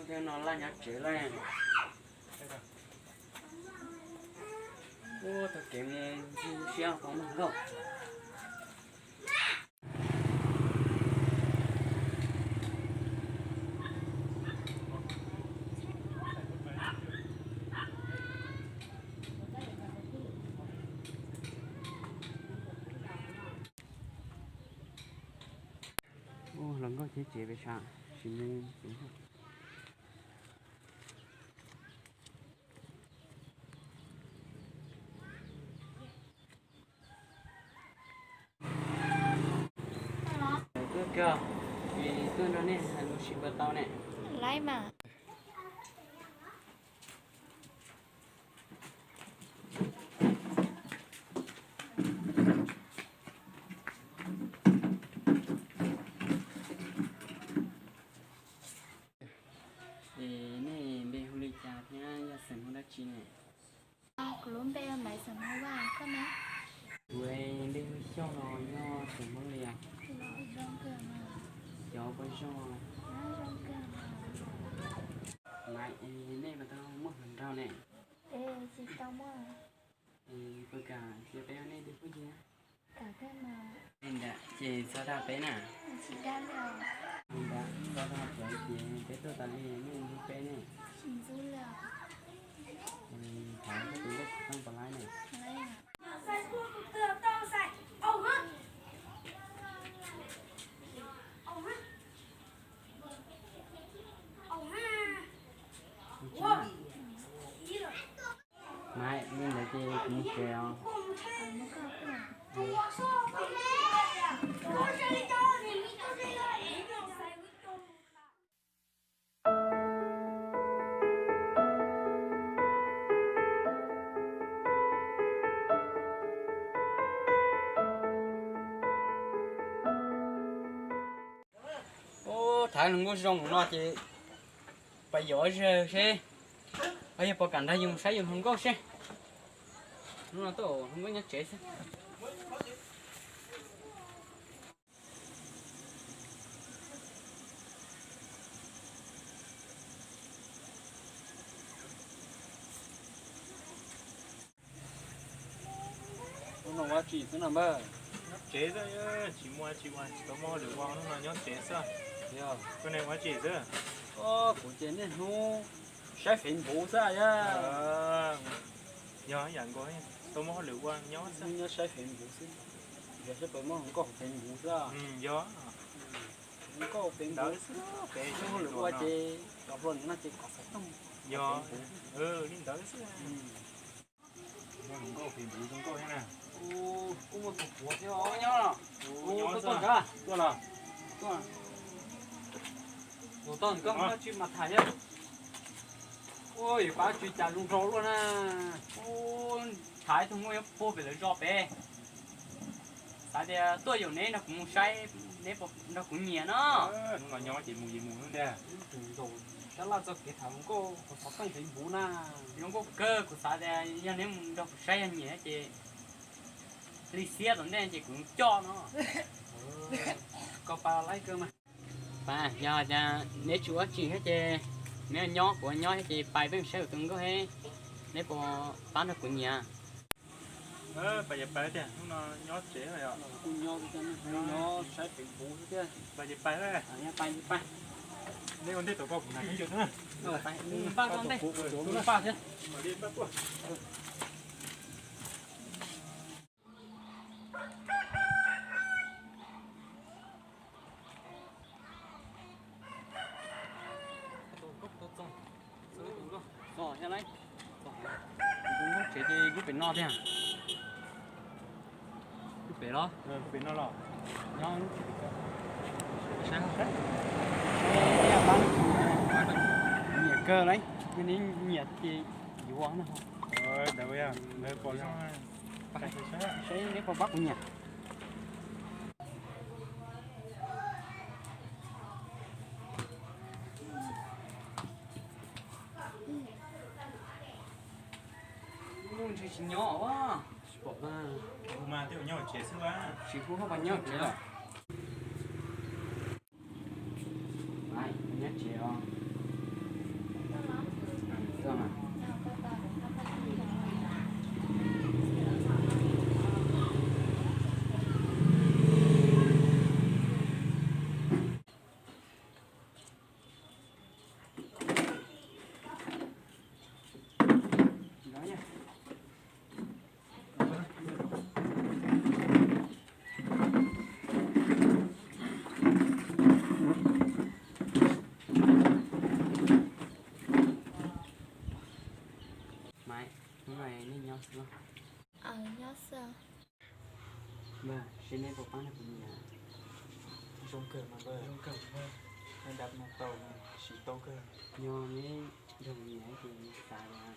cho nó là nhắc chế lên ô tôi kiếm xeo có một đâu ô lần có chế về sao xin nên kìa vì tôi nói nè hành một xịt vào tao nè lấy mà nè bê huli cha nha ya sần hula chi nè luôn bê máy sẵn hoa vàng cơ mà quê bê huli cho nó nho sần hula liền nó rong cơ mà cho con cho nó rong cơ mà lại nè mà tao mất hình rau nè ê chị tao mà với cả chị bé này đi với gì cả cái mà em đã chị sao ra bé nè chị đang rồi em đã sao ra bé chị bé tôi ta đi nên đi bé nè chị du lừa thảo cái túi đất không còn lái này lấy à mai nên là chị cũng kèo nó có ô thái nó ngon rong nó chị bây giờ xe bây giờ bỏ cảnh ra dùng sai dùng không có xe nó tổ không có nhắc chế xe nó quá chỉ thế nào mà chế ra chỉ mua có mua được quang nó là nhớ chế sao cái này quá chế ra ô của chế này nó sai phiền bố ra ya nhớ dặn coi tôi mua được quang nhớ sao nhớ sai phiền bố xí giờ sẽ phải mua không có phiền bố ra gió không có phiền bố cái nó được qua chế đọc luôn nó chế có phải không gió nên đỡ xí không có phiền bố không có thế nào ô cũng một cục của thế đó nhá ô tôi cả tôi là tôi tôi có nó chim mặt thải nhá ôi bà chuyện trả lung rau luôn à ô thái thông ngôi phố về lấy rau bé tại vì tôi giờ này nó cũng sai để nó cũng nhẹ nó mà nhỏ chỉ mù nữa đây rồi chắc là do cái thằng có phát sinh tình bố na nó có cơ của xã đây nhà nếu nó sai nhẹ chị đi xe rồi nên chị cũng cho nó có ba lấy cơ mà ba giờ nếu chúa chị hết chị nếu nhỏ của nhỏ hết chị bài bên sau từng có hết nếu có bán được của nhà bây giờ bài thế nó nhớ chế rồi ạ cũng nhỏ cái nó sai tình bố chứ bây giờ bài đấy nhà bài nếu con thấy tổ con cũng này cũng chưa nữa rồi ba con đây ba chứ đi bắt qua rồi nha lấy cũng chế thì cứ phải no thế à cứ phải đó phải nó lọ nó sáng không đấy nhiệt cơ đấy cái này nhiệt thì dữ quá nó không đâu vậy nơi bỏ ra sẽ nếu có bắt cũng nhiệt chỉ nhỏ quá bỏ ra mà tiêu nhau chế xưa á chỉ phú không bao nhiêu chế rồi này nhét chế không nó nhớ sao mà xin em một bán được nhà Trong cờ mà bơ. Trong cờ bơ. Nên đập một tàu mà chỉ tàu cờ. nhờ mấy đồng nhẹ thì xài là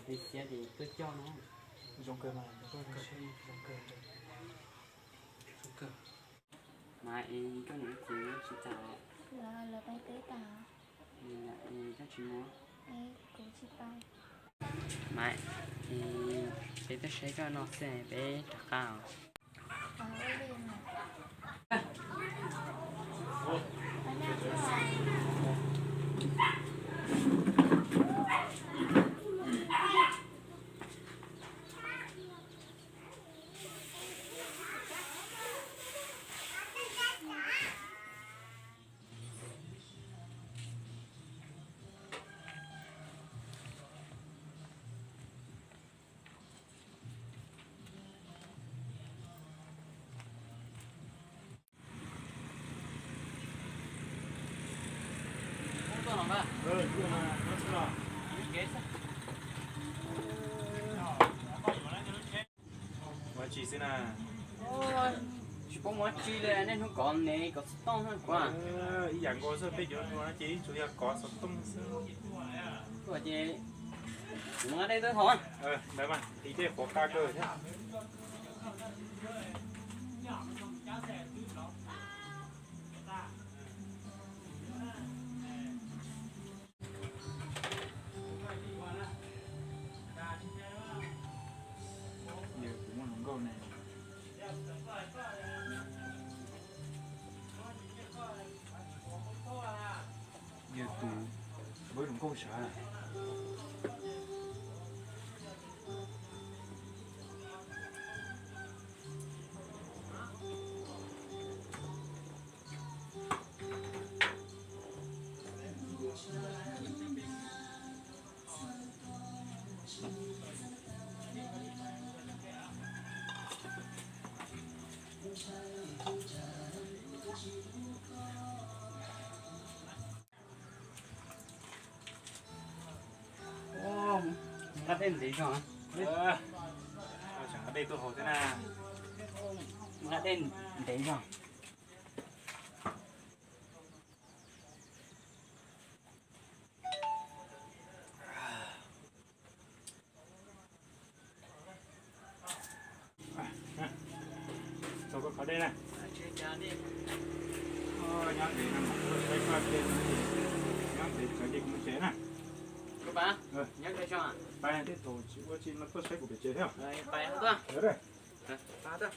đi xe thì cứ cho nó Trong cờ mà trong cờ. Trong cờ. Trong cờ. mà em có những chuyện chị chào là tay tế tà mình là các chị muốn em cũng chỉ tay mà thì tôi sẽ cho nó sẽ bé thật cao ở bên này không có mà Chưa mà. Nó chưa rồi. Mà chỉ xin à. ôi chỉ có một chi là nên không còn này có to hơn quá Ý dạng có sơ bây giờ nó chỉ chủ yếu có sập tung sơ. của chị cũng ở đây tôi thôi Đấy mà. Tí thế có ca cơ thế. Nhiều cũng muốn câu này. Nhiều tù với đúng câu sợ. ô cắt em gì rồi Chẳng ở đây tôi hỏi thế nào. cắt em đấy rồi Tôi có đây này. chơi cha đi Nhắn để nằm thấy qua đây nhắn để cái gì cũng chế này. các bạn nhắc cho à Bài thế tổ chỉ có chỉ nó có sẽ của bị chế theo. rồi bài hết rồi Nhớ đây. ta đó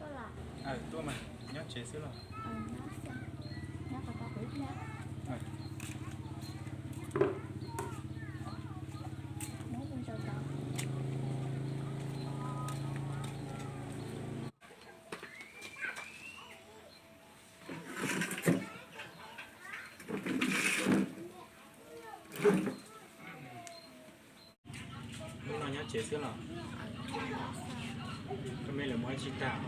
có là Tôi mà nhớ chế xíu là. nhớ sao nhớ có tao biết nhớ nhớ con trâu tao Lúc nào nhớ chế xíu là. Cái mấy là mỗi chi tạo.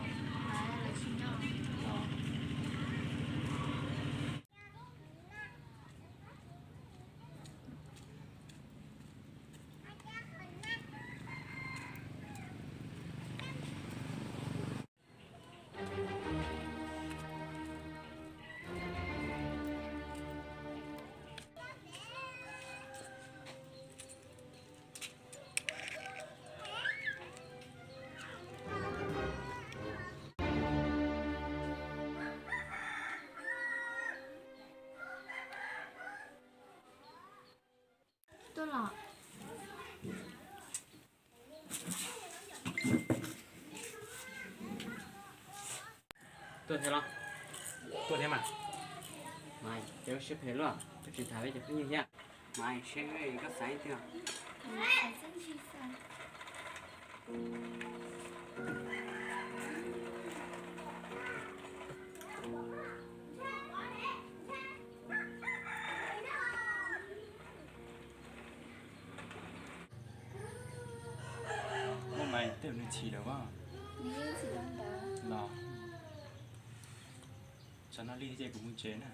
Tôi thấy không? Tôi thế mà. Mày, cháu sẽ phải lo. Tôi chỉ thấy cho cái như vậy. Mày sẽ có sáng chưa? 反正去散。我买对不起了吧？你也知道的。là cho nó đi chơi cùng chế nè.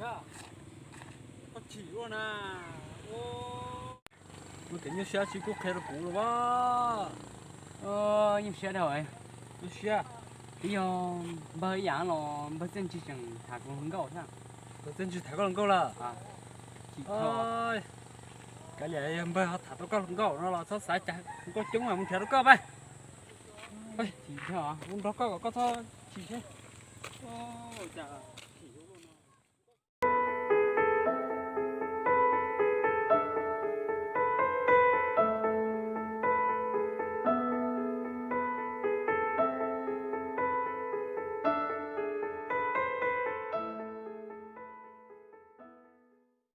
Ya, có chỉ luôn à. Ô, Tôi tính như xe chỉ có khe được cũ rồi ba. nhưng xe đâu vậy? Tôi xe. Bây giờ bây giờ nó bây giờ chỉ chẳng thả con hứng gạo thôi. Tôi tính chỉ thả con câu là. À, chỉ cho Ôi. Cái này bây giờ thả con câu nó là sao sai chả không có trứng mà không thả được câu bay. chỉ cho. Không đó có thôi chỉ thế. Ôi trời.